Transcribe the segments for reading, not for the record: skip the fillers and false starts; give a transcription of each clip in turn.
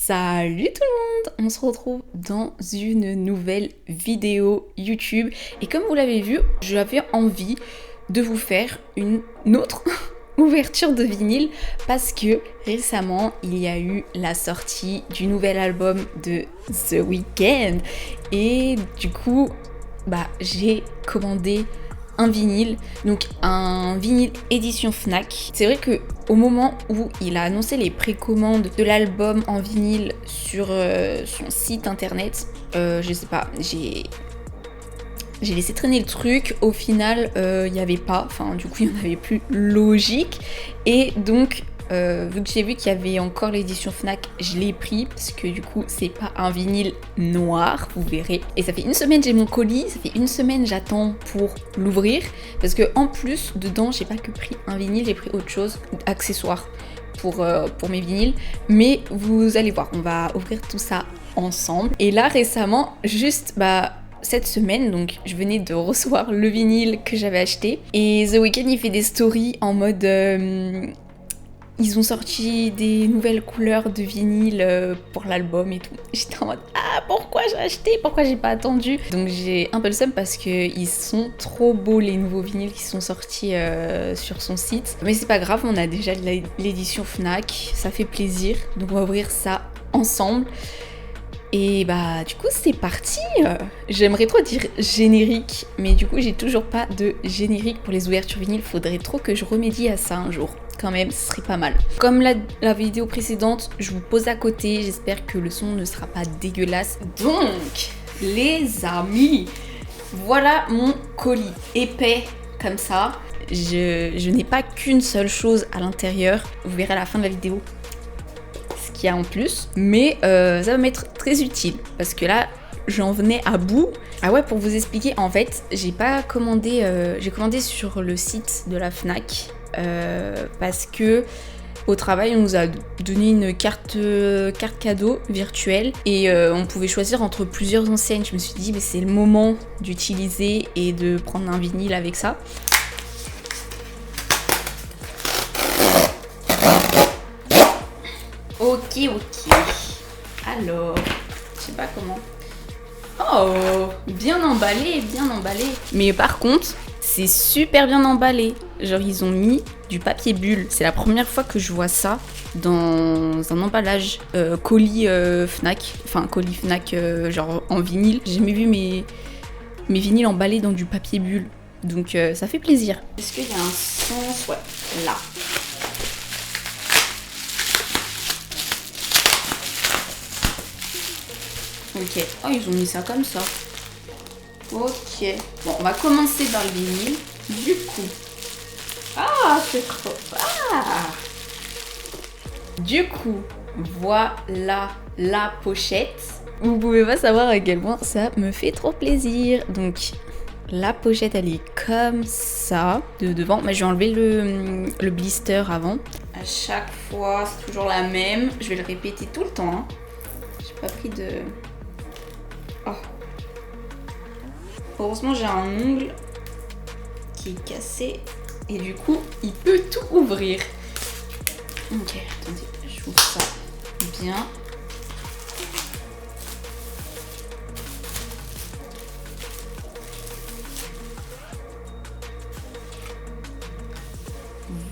Salut tout le monde! On se retrouve dans une nouvelle vidéo YouTube et comme vous l'avez vu, j'avais envie de vous faire une autre ouverture de vinyle parce que récemment il y a eu la sortie du nouvel album de The Weeknd et du coup j'ai commandé un vinyle, donc un vinyle édition Fnac. C'est vrai que au moment où il a annoncé les précommandes de l'album en vinyle sur son site internet, je sais pas, j'ai laissé traîner le truc. Au final, il n'y avait pas, enfin du coup il n'y en avait plus, logique. Et donc vu que j'ai vu qu'il y avait encore l'édition Fnac, je l'ai pris parce que du coup c'est pas un vinyle noir, vous verrez. Et ça fait une semaine j'ai mon colis, ça fait une semaine j'attends pour l'ouvrir parce que en plus dedans j'ai pas que pris un vinyle, j'ai pris autre chose, accessoires pour mes vinyles. Mais vous allez voir, on va ouvrir tout ça ensemble. Et là récemment, juste cette semaine, donc je venais de recevoir le vinyle que j'avais acheté et The Weeknd il fait des stories en mode ils ont sorti des nouvelles couleurs de vinyle pour l'album et tout. J'étais en mode pourquoi j'ai acheté, pourquoi j'ai pas attendu. Donc j'ai un peu le seum parce que ils sont trop beaux les nouveaux vinyles qui sont sortis sur son site. Mais c'est pas grave, on a déjà l'édition Fnac, ça fait plaisir. Donc on va ouvrir ça ensemble. Et du coup c'est parti. J'aimerais trop dire générique, mais du coup j'ai toujours pas de générique pour les ouvertures vinyles. Faudrait trop que je remédie à ça un jour. Quand même, ce serait pas mal. Comme la vidéo précédente, je vous pose à côté. J'espère que le son ne sera pas dégueulasse. Donc, les amis, voilà mon colis épais comme ça. Je n'ai pas qu'une seule chose à l'intérieur. Vous verrez à la fin de la vidéo ce qu'il y a en plus. Mais ça va m'être très utile parce que là, j'en venais à bout. Ah ouais, pour vous expliquer, en fait, j'ai commandé sur le site de la Fnac. Parce que au travail on nous a donné une carte cadeau virtuelle et on pouvait choisir entre plusieurs enseignes. Je me suis dit mais c'est le moment d'utiliser et de prendre un vinyle avec ça. Ok. Alors, je sais pas comment. Oh, bien emballé. Mais par contre, c'est super bien emballé. Genre ils ont mis du papier bulle. C'est la première fois que je vois ça dans un emballage colis Fnac. Enfin colis Fnac genre en vinyle. J'ai jamais vu mes vinyles emballés dans du papier bulle. Donc ça fait plaisir. Est-ce qu'il y a un sens? Ouais, là. Ok. Oh, ils ont mis ça comme ça. Ok. Bon, on va commencer par le vinyle. Du coup. C'est trop. Du coup, voilà la pochette. Vous pouvez pas savoir à quel point ça me fait trop plaisir. Donc, la pochette, elle est comme ça, de devant. Mais je vais enlever le blister avant. À chaque fois, c'est toujours la même. Je vais le répéter tout le temps. Hein. J'ai pas pris de... Oh. Heureusement, j'ai un ongle qui est cassé. Et du coup, il peut tout ouvrir. Ok, attendez, j'ouvre ça bien.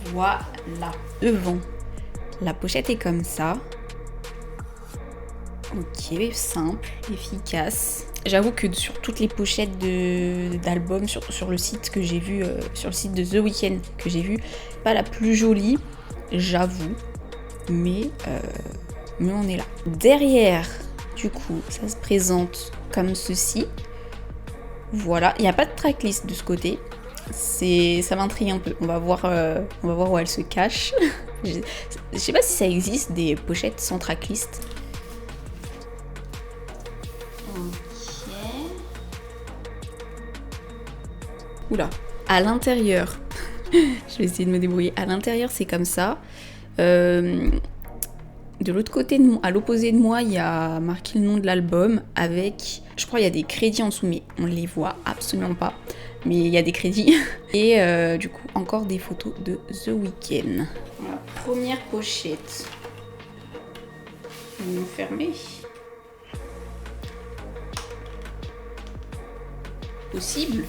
Voilà. Devant, la pochette est comme ça. Ok, simple, efficace. J'avoue que sur toutes les pochettes d'albums sur le site que j'ai vu, sur le site de The Weeknd que j'ai vu, pas la plus jolie, j'avoue, mais on est là. Derrière, du coup, ça se présente comme ceci. Voilà, il n'y a pas de tracklist de ce côté. Ça m'intrigue un peu. On va voir où elle se cache. Je sais pas si ça existe des pochettes sans tracklist. Oula, à l'intérieur, je vais essayer de me débrouiller. À l'intérieur, c'est comme ça. De l'autre côté, à l'opposé de moi, il y a marqué le nom de l'album avec, je crois, il y a des crédits en dessous, mais on les voit absolument pas. Mais il y a des crédits. Et du coup, encore des photos de The Weeknd. Voilà, première pochette. Fermé. Possible.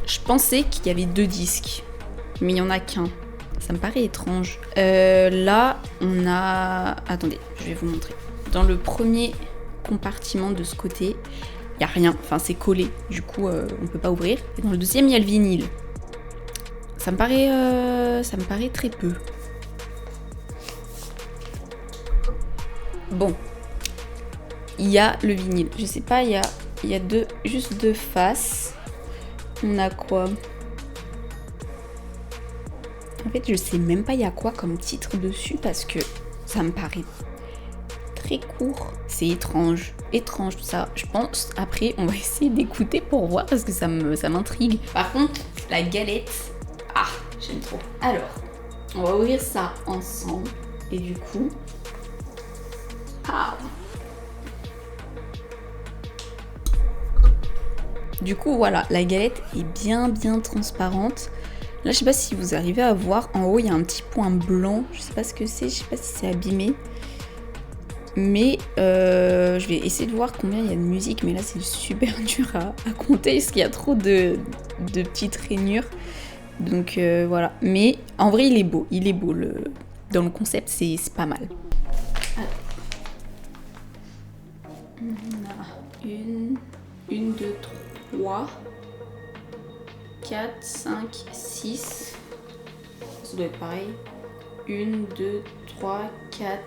Je pensais qu'il y avait 2 disques, mais il n'y en a qu'un. Ça me paraît étrange. Là, on a... Attendez, je vais vous montrer. Dans le premier compartiment de ce côté, il n'y a rien. Enfin, c'est collé. Du coup, on ne peut pas ouvrir. Et dans le deuxième, il y a le vinyle. Ça me paraît très peu. Bon. Il y a le vinyle. Je sais pas, il y a juste 2 faces. On a quoi? En fait, je sais même pas il y a quoi comme titre dessus parce que ça me paraît très court. C'est étrange. Étrange tout ça. Je pense, après, on va essayer d'écouter pour voir parce que ça m'intrigue. Par contre, la galette... Ah, j'aime trop. Alors, on va ouvrir ça ensemble. Et du coup... Ah. Du coup, voilà, la galette est bien transparente. Là, je sais pas si vous arrivez à voir. En haut, il y a un petit point blanc. Je sais pas ce que c'est. Je sais pas si c'est abîmé. Mais je vais essayer de voir combien il y a de musique. Mais là, c'est super dur à compter parce qu'il y a trop de petites rainures. Donc voilà. Mais en vrai, il est beau. Il est beau. Dans le concept, c'est pas mal. Alors. On a une, 2, 3, 4, 5, 6. Ça doit être pareil. 1, 2, 3, 4,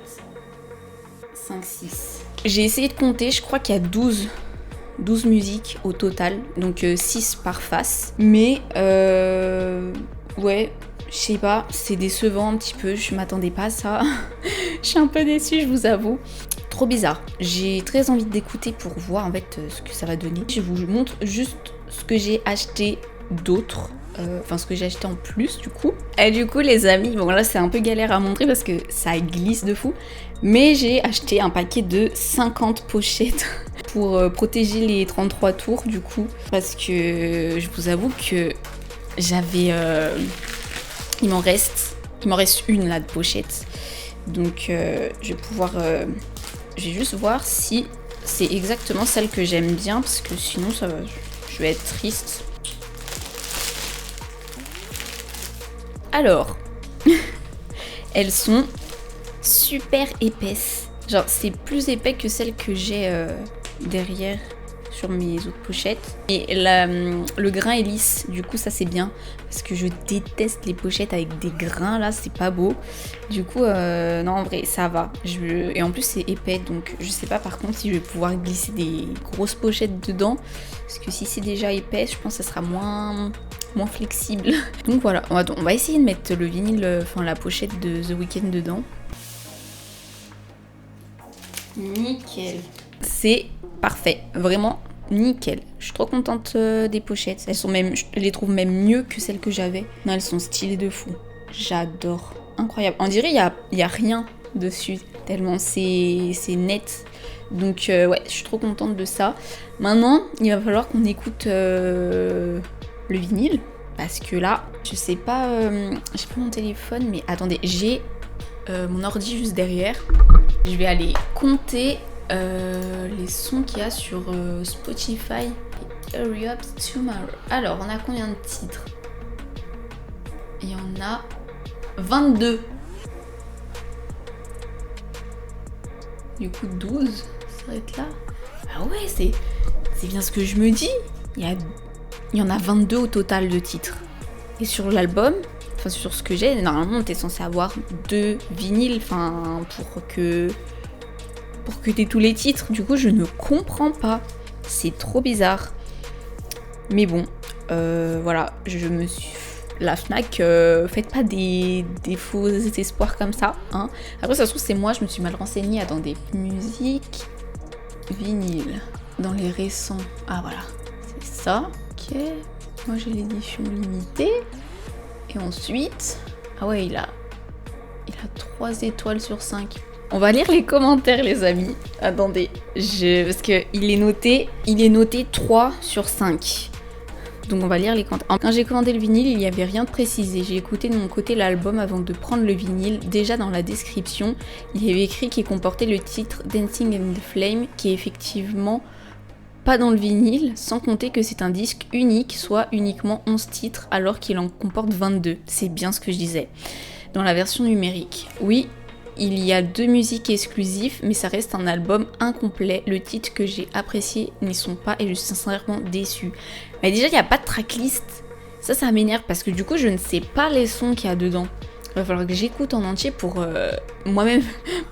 5, 6. J'ai essayé de compter, je crois qu'il y a 12 musiques au total. Donc 6 par face. Mais ouais, je sais pas, c'est décevant un petit peu. Je m'attendais pas à ça. Je suis un peu déçue, je vous avoue. Trop bizarre. J'ai très envie d'écouter pour voir en fait ce que ça va donner. Je vous montre juste ce que j'ai acheté d'autres. Enfin, ce que j'ai acheté en plus du coup. Et du coup, les amis, bon là c'est un peu galère à montrer parce que ça glisse de fou. Mais j'ai acheté un paquet de 50 pochettes pour protéger les 33 tours du coup. Parce que je vous avoue que j'avais... il m'en reste une là de pochette. Donc je vais pouvoir... je vais juste voir si c'est exactement celle que j'aime bien, parce que sinon je vais être triste. Alors, elles sont super épaisses. Genre, c'est plus épais que celles que j'ai derrière sur mes autres pochettes. Et le grain est lisse, du coup ça c'est bien. Parce que je déteste les pochettes avec des grains là, c'est pas beau. Du coup, non en vrai ça va. Et en plus c'est épais, donc je sais pas par contre si je vais pouvoir glisser des grosses pochettes dedans. Parce que si c'est déjà épais, je pense que ça sera moins flexible. Donc voilà, on va essayer de mettre le vinyle, enfin la pochette de The Weeknd dedans. Nickel. C'est parfait, vraiment nickel. Je suis trop contente des pochettes. Elles sont même, je les trouve même mieux que celles que j'avais. Non, elles sont stylées de fou. J'adore. Incroyable. On dirait il y a rien dessus, tellement c'est net. Donc ouais, je suis trop contente de ça. Maintenant, il va falloir qu'on écoute le vinyle. Parce que là, je sais pas, j'ai pas mon téléphone, mais attendez, j'ai mon ordi juste derrière. Je vais aller compter les sons qu'il y a sur Spotify. Hurry Up Tomorrow. Alors, on a combien de titres? Il y en a 22. Du coup, 12, ça va être là. Ah ouais, c'est bien ce que je me dis. Il y en a 22 au total de titres. Et sur l'album, enfin sur ce que j'ai, normalement, t'es censé avoir 2 vinyles, enfin, pour que t'aies tous les titres. Du coup, je ne comprends pas. C'est trop bizarre. Mais bon, voilà, la Fnac, faites pas des faux espoirs comme ça. Hein. Après, ça se trouve, c'est moi, je me suis mal renseignée. Attendez, musique, vinyle, dans les récents. Ah voilà, c'est ça. Ok, moi j'ai l'édition limitée. Et ensuite, ah ouais, il a 3 étoiles sur 5. On va lire les commentaires, les amis. Attendez, parce que il est noté 3 sur 5. Donc on va lire les commentaires. Quand j'ai commandé le vinyle, il n'y avait rien de précisé. J'ai écouté de mon côté l'album avant de prendre le vinyle. Déjà dans la description, il y avait écrit qu'il comportait le titre Dancing in the Flame, qui est effectivement pas dans le vinyle, sans compter que c'est un disque unique, soit uniquement 11 titres, alors qu'il en comporte 22. C'est bien ce que je disais. Dans la version numérique. Oui, il y a 2 musiques exclusives, mais ça reste un album incomplet. Le titre que j'ai apprécié n'y sont pas et je suis sincèrement déçue. Mais déjà, il n'y a pas de tracklist. Ça m'énerve parce que du coup, je ne sais pas les sons qu'il y a dedans. Il va falloir que j'écoute en entier pour moi-même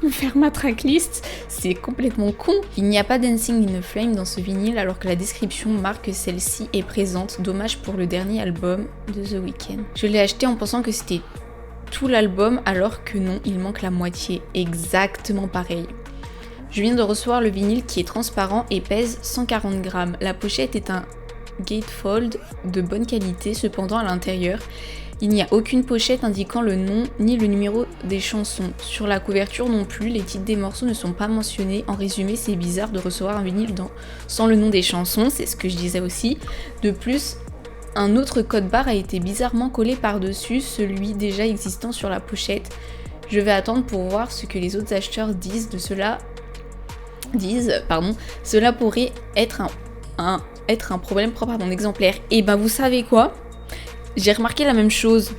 me faire ma tracklist. C'est complètement con. Il n'y a pas Dancing in a Flame dans ce vinyle alors que la description marque que celle-ci est présente. Dommage pour le dernier album de The Weeknd. Je l'ai acheté en pensant que c'était tout l'album alors que non, il manque la moitié. Exactement pareil. Je viens de recevoir le vinyle qui est transparent et pèse 140 grammes. La pochette est un gatefold de bonne qualité, cependant à l'intérieur, il n'y a aucune pochette indiquant le nom ni le numéro des chansons. Sur la couverture non plus, les titres des morceaux ne sont pas mentionnés. En résumé, c'est bizarre de recevoir un vinyle sans le nom des chansons, c'est ce que je disais aussi. De plus, un autre code barre a été bizarrement collé par-dessus, celui déjà existant sur la pochette. Je vais attendre pour voir ce que les autres acheteurs disent de cela. Cela pourrait être un problème propre à mon exemplaire. Et ben vous savez quoi ? J'ai remarqué la même chose.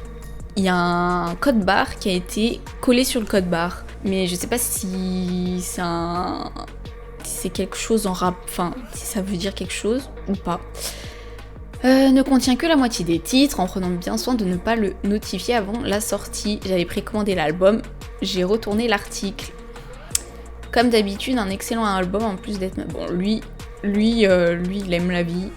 Il y a un code barre qui a été collé sur le code barre. Mais je sais pas si c'est quelque chose en rap. Enfin, si ça veut dire quelque chose ou pas. Ne contient que la moitié des titres, en prenant bien soin de ne pas le notifier avant la sortie. J'avais précommandé l'album, j'ai retourné l'article. Comme d'habitude, un excellent album en plus d'être... Bon, lui, il aime la vie,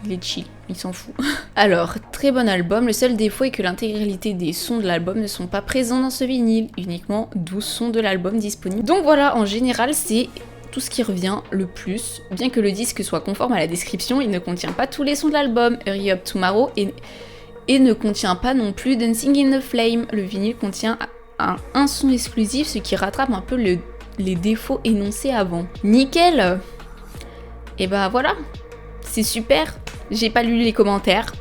il est chill, il s'en fout. Alors, très bon album, le seul défaut est que l'intégralité des sons de l'album ne sont pas présents dans ce vinyle, uniquement 12 sons de l'album disponibles. Donc voilà, en général, c'est tout ce qui revient le plus. Bien que le disque soit conforme à la description, il ne contient pas tous les sons de l'album, Hurry Up Tomorrow, et ne contient pas non plus Dancing in the Flame. Le vinyle contient un son exclusif, ce qui rattrape un peu les défauts énoncés avant. Nickel! Et bah voilà, c'est super. J'ai pas lu les commentaires.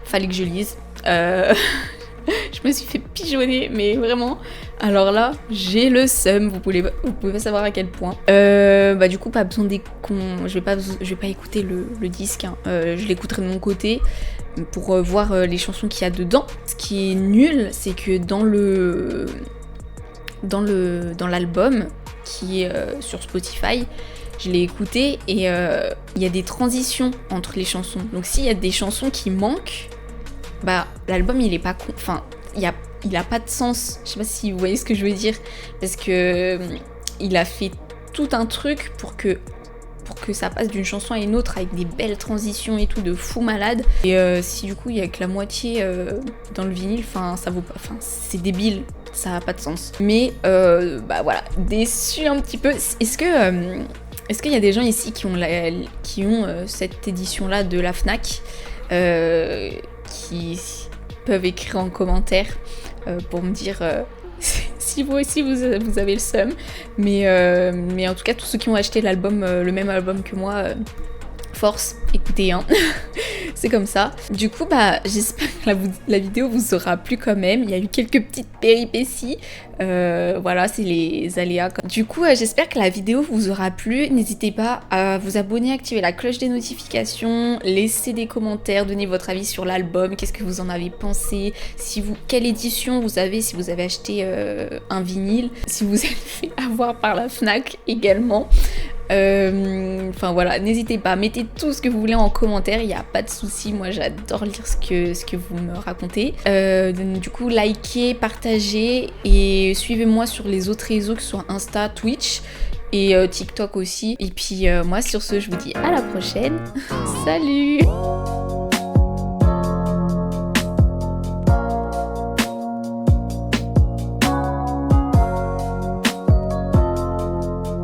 Fallait que je lise. Je me suis fait pigeonner, mais vraiment. Alors là, j'ai le seum. Vous pouvez pas savoir à quel point. Bah du coup, pas besoin je vais pas écouter le disque. Hein. Je l'écouterai de mon côté pour voir les chansons qu'il y a dedans. Ce qui est nul, c'est que dans l'album qui est sur Spotify. Je l'ai écouté et il y a des transitions entre les chansons. Donc s'il y a des chansons qui manquent, bah l'album il est pas enfin il a pas de sens. Je sais pas si vous voyez ce que je veux dire, parce que il a fait tout un truc pour que ça passe d'une chanson à une autre avec des belles transitions et tout de fou malade. Et si du coup il y a que la moitié dans le vinyle, enfin ça vaut pas, enfin c'est débile. Ça a pas de sens. Mais bah voilà, déçu un petit peu. Est-ce qu'il y a des gens ici qui ont cette édition-là de la Fnac qui peuvent écrire en commentaire pour me dire si vous aussi vous avez le seum. Mais en tout cas, tous ceux qui ont acheté l'album, le même album que moi, force, écoutez, hein. C'est comme ça. Du coup, bah, j'espère que la vidéo vous aura plu quand même. Il y a eu quelques petites péripéties. Voilà, c'est les aléas. Du coup, j'espère que la vidéo vous aura plu. N'hésitez pas à vous abonner, activer la cloche des notifications, laisser des commentaires, donner votre avis sur l'album. Qu'est-ce que vous en avez pensé? Quelle édition vous avez, si vous avez acheté un vinyle, si vous êtes fait avoir par la Fnac également. Enfin voilà, n'hésitez pas, mettez tout ce que vous voulez en commentaire, il n'y a pas de souci, moi j'adore lire ce que vous me racontez. Du coup, likez, partagez et suivez-moi sur les autres réseaux, que ce soit Insta, Twitch et TikTok aussi. Et puis moi sur ce, je vous dis à la prochaine. Salut!